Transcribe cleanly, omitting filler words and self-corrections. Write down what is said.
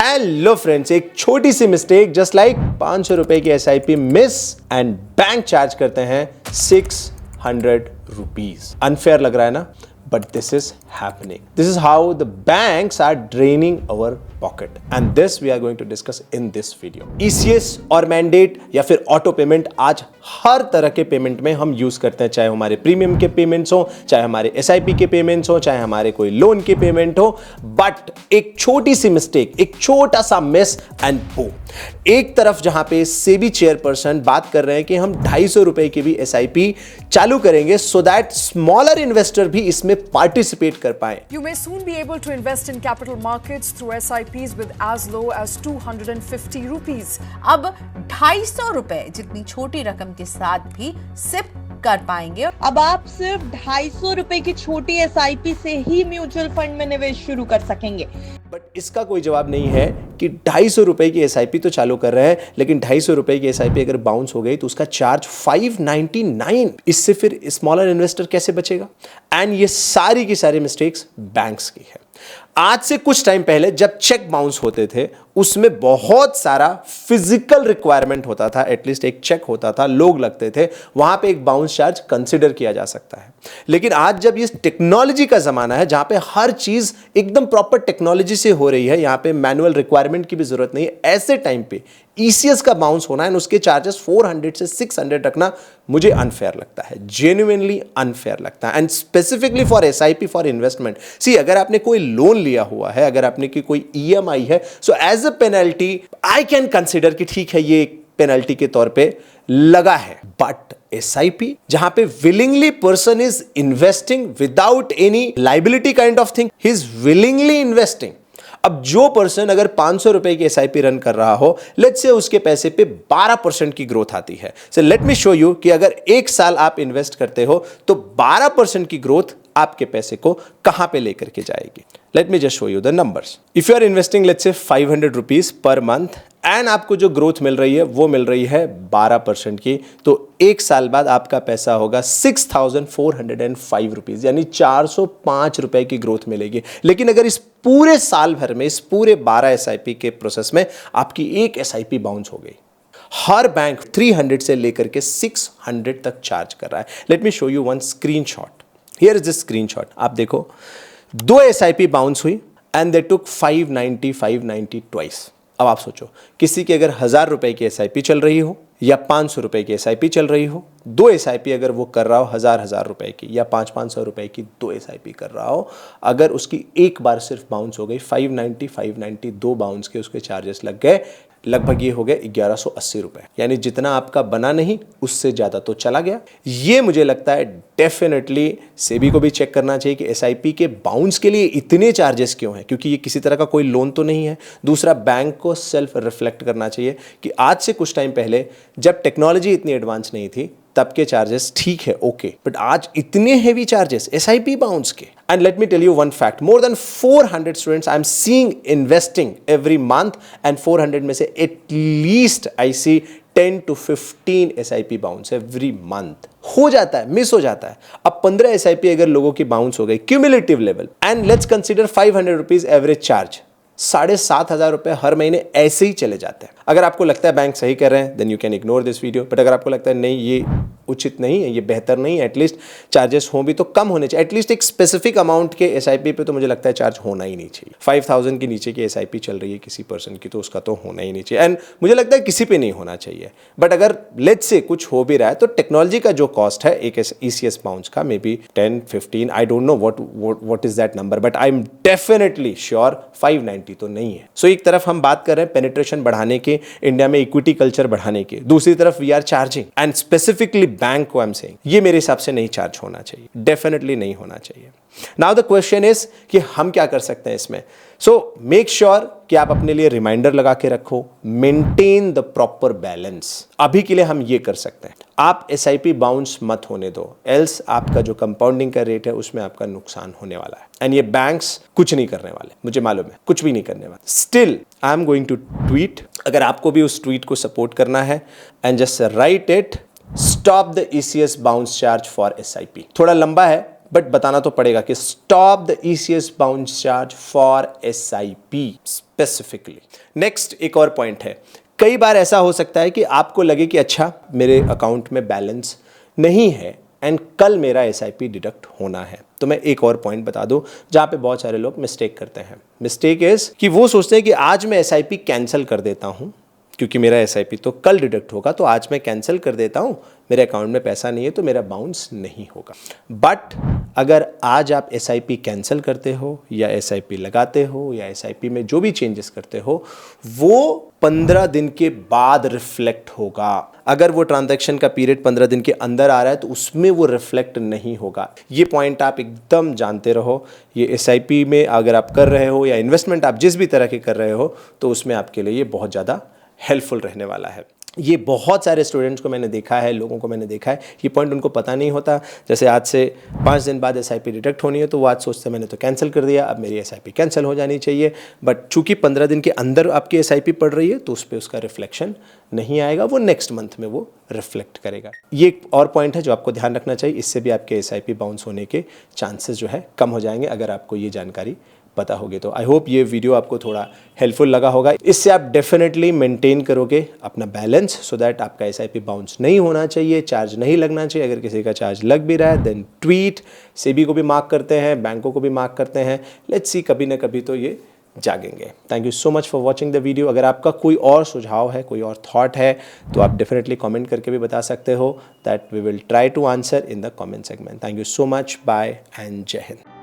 Hello friends, एक छोटी सी mistake just like 500 रुपए की SIP miss and bank charge करते हैं 600 रुपीज। अनफेयर लग रहा है ना, but this is happening. This is how the banks are draining our pocket and this we are going to discuss in this video. ECS और mandate या फिर auto payment आज हर तरह के पेमेंट में हम यूज करते हैं, चाहे हमारे प्रीमियम के पेमेंट्स हो, चाहे हमारे एसआईपी के पेमेंट्स हो, चाहे हमारे कोई लोन के पेमेंट हो। बट एक छोटी सी मिस्टेक, एक छोटा सा मिस एंड बूम। एक तरफ जहां पे सेबी चेयरपर्सन बात कर रहे हैं कि हम 250 रुपए की भी एसआईपी चालू करेंगे सो दैट स्मॉलर इन्वेस्टर भी इसमें पार्टिसिपेट कर पाए। You may soon be able to invest in capital markets through SIPs with as low as 250 rupees. अब 250 रुपए जितनी छोटी रकम के साथ भी सिप कर पाएंगे। अब आप सिर्फ 250 रुपए की छोटी एसआईपी से ही म्यूचुअल फंड में निवेश शुरू कर सकेंगे। बट इसका कोई जवाब नहीं है कि 250 रुपए की एसआईपी तो चालू कर रहे हैं, लेकिन 250 रुपए की एसआईपी अगर बाउंस हो गई तो उसका चार्ज 599। इससे फिर स्मॉलर इन्वेस्टर कैसे बचेगा? एंड ये सारी की सारी मिस्टेक्स बैंक्स की है। आज से कुछ टाइम पहले जब चेक बाउंस होते थे उसमें बहुत सारा फिजिकल रिक्वायरमेंट होता था, एटलीस्ट एक चेक होता था, लोग लगते थे, वहां पे एक बाउंस चार्ज कंसिडर किया जा सकता है। लेकिन आज जब ये टेक्नोलॉजी का जमाना है जहां पे हर चीज एकदम प्रॉपर टेक्नोलॉजी से हो रही है, यहां पे मैनुअल रिक्वायरमेंट की भी जरूरत नहीं है, ऐसे टाइम पे ईसीएस का बाउंस होना है उसके चार्जेस 400 से 600 रखना मुझे अनफेयर लगता है, जेन्युइनली अनफेयर लगता है। And specifically for SIP for investment, see अगर आपने कोई लोन लिया हुआ है, अगर आपने की कोई ईएमआई है, so as a penalty I can consider कि ठीक है ये पेनल्टी के तौर पे लगा है। बट एसआईपी जहां पे willingly person is investing without any liability kind of thing, he is willingly investing. अब जो पर्सन अगर 500 रुपए की एसआईपी रन कर रहा हो, लेट्स से उसके पैसे पे 12% की ग्रोथ आती है। So let me show you कि अगर एक साल आप इन्वेस्ट करते हो तो 12% की ग्रोथ आपके पैसे को कहां पे लेकर के जाएगी। Let me just show you the numbers. If you are investing let's say 500 rupees per month and आपको जो ग्रोथ मिल रही है वो मिल रही है 12% की, तो एक साल बाद आपका पैसा होगा 6405 रुपीज, यानी 405 रुपए की ग्रोथ मिलेगी। लेकिन अगर इस पूरे साल भर में, इस पूरे 12 एसआईपी के प्रोसेस में आपकी एक एसआईपी बाउंस हो गई, हर बैंक 300 से लेकर के 600 तक चार्ज कर रहा है। Let me show you one screenshot. Here is this screenshot. आप देखो, 2 एसआईपी बाउंस हुई एंड दे टुक 590 ट्वाइस। अब आप सोचो, किसी की अगर 1000 रुपए की एसआईपी चल रही हो या 500 रुपए की एसआईपी चल रही हो, 2 एसआईपी अगर वो कर रहा हो 1000 रुपए की या 500 रुपए की 2 एसआईपी कर रहा हो, अगर उसकी एक बार सिर्फ बाउंस हो गई 590 2 बाउंस के उसके चार्जेस लग गए, लगभग ये हो गए 1180 रुपए, यानी जितना आपका बना नहीं उससे ज्यादा तो चला गया। ये मुझे लगता है डेफिनेटली सेबी को भी चेक करना चाहिए कि एसआईपी के बाउंस के लिए इतने चार्जेस क्यों हैं, क्योंकि ये किसी तरह का कोई लोन तो नहीं है। दूसरा, बैंक को सेल्फ रिफ्लेक्ट करना चाहिए कि आज से कुछ टाइम पहले जब टेक्नोलॉजी इतनी एडवांस नहीं थी तब के चार्जेस ठीक है, ओके, बट आज इतने हेवी चार्जेस एसआईपी बाउंस के। And let me tell you one fact, more than 400 students I am seeing investing every month and 400 में से at least I see 10 to 15 SIP bounce every month. हो जाता है, miss हो जाता है। अब 15 एसआईपी अगर लोगों की बाउंस हो गई cumulative level, and let's consider 500 rupees average charge, 7,500 रुपए हर महीने ऐसे ही चले जाते हैं। अगर आपको लगता है बैंक सही कर रहे हैं then you can ignore this video, but अगर आपको लगता है नहीं ये उचित नहीं है, ये बेहतर नहीं है, एटलीस्ट चार्जेस हो भी तो कम होने चाहिए। एटलीस्ट एक स्पेसिफिक अमाउंट के एसआईपी पे तो मुझे लगता है चार्ज होना ही नहीं चाहिए। 5000 के नीचे की एसआईपी चल रही है किसी पर्सन की तो उसका तो होना ही नहीं चाहिए, एंड मुझे लगता है किसी पे नहीं होना चाहिए। बट अगर लेट्स से कुछ हो भी रहा है तो टेक्नोलॉजी का जो कॉस्ट है एक ईसीएस बाउंस का, may be 10-15, I don't know what is that number, but I am definitely sure 590 तो नहीं है। सो एक तरफ हम बात कर रहे हैं पेनिट्रेशन बढ़ाने के, इंडिया में इक्विटी कल्चर बढ़ाने के, दूसरी तरफ we are charging, and specifically bank को आई एम सेइंग ये मेरे हिसाब से नहीं चार्ज होना चाहिए, डेफिनेटली नहीं होना चाहिए। नाउ द क्वेश्चन इज कि हम क्या कर सकते हैं इसमें। सो मेक श्योर कि आप अपने लिए रिमाइंडर लगा के रखो, मेंटेन द प्रॉपर बैलेंस। अभी के लिए हम ये कर सकते हैं, आप एसआईपी बाउंस मत होने दो, एल्स आपका जो कंपाउंडिंग का रेट है उसमें आपका नुकसान होने वाला है। एंड ये बैंक्स कुछ नहीं करने वाले, मुझे मालूम है, कुछ भी नहीं करने वाले। Still I am going to tweet, अगर आपको भी उस ट्वीट को सपोर्ट करना है, and just write it, stop the ECS bounce charge for SIP. थोड़ा लंबा है बट बताना तो पड़ेगा कि stop the ECS bounce charge for SIP specifically. Next एक और पॉइंट है, कई बार ऐसा हो सकता है कि आपको लगे कि अच्छा मेरे अकाउंट में बैलेंस नहीं है एंड कल मेरा एसआईपी डिडक्ट होना है। तो मैं एक और पॉइंट बता दूं जहां पे बहुत सारे लोग मिस्टेक करते हैं। मिस्टेक इज कि वो सोचते हैं कि आज मैं एसआईपी कैंसिल कर देता हूं क्योंकि मेरा एसआईपी तो कल डिडक्ट होगा, तो आज मैं कैंसिल कर देता हूं, मेरे अकाउंट में पैसा नहीं है तो मेरा बाउंस नहीं होगा। बट अगर आज आप एसआईपी कैंसिल करते हो या एसआईपी लगाते हो या एसआईपी में जो भी चेंजेस करते हो वो 15 दिन के बाद रिफ्लेक्ट होगा। अगर वो ट्रांजैक्शन का पीरियड 15 दिन के अंदर आ रहा है तो उसमें वो रिफ्लेक्ट नहीं होगा। ये पॉइंट आप एकदम जानते रहो। ये एसआईपी में अगर आप कर रहे हो या इन्वेस्टमेंट आप जिस भी तरह के कर रहे हो तो उसमें आपके लिए ये बहुत ज़्यादा हेल्पफुल रहने वाला है। ये बहुत सारे स्टूडेंट्स को मैंने देखा है, लोगों को मैंने देखा है, ये पॉइंट उनको पता नहीं होता। जैसे आज से 5 दिन बाद एसआईपी डिडक्ट होनी है तो वो आज सोचते हैं मैंने तो कैंसिल कर दिया, अब मेरी एसआईपी कैंसिल हो जानी चाहिए। बट चूंकि 15 दिन के अंदर आपकी एसआईपी पड़ रही है तो उस पर उसका रिफ्लेक्शन नहीं आएगा, वो नेक्स्ट मंथ में वो रिफ्लेक्ट करेगा। ये एक और पॉइंट है जो आपको ध्यान रखना चाहिए, इससे भी आपके एसआईपी बाउंस होने के चांसेस जो है कम हो जाएंगे अगर आपको ये जानकारी पता होगी। तो आई होप ये वीडियो आपको थोड़ा हेल्पफुल लगा होगा। इससे आप डेफिनेटली मेंटेन करोगे अपना बैलेंस सो दैट आपका एसआईपी बाउंस नहीं होना चाहिए, चार्ज नहीं लगना चाहिए। अगर किसी का चार्ज लग भी रहा है देन ट्वीट, सेबी को भी मार्क करते हैं, बैंकों को भी मार्क करते हैं। लेट्स सी कभी ना कभी तो ये जागेंगे। Thank you so much for watching the video. अगर आपका कोई और सुझाव है, कोई और थॉट है तो आप डेफिनेटली कमेंट करके भी बता सकते हो। That we will try to answer in the comment segment. Thank you so much, bye and जय हिंद।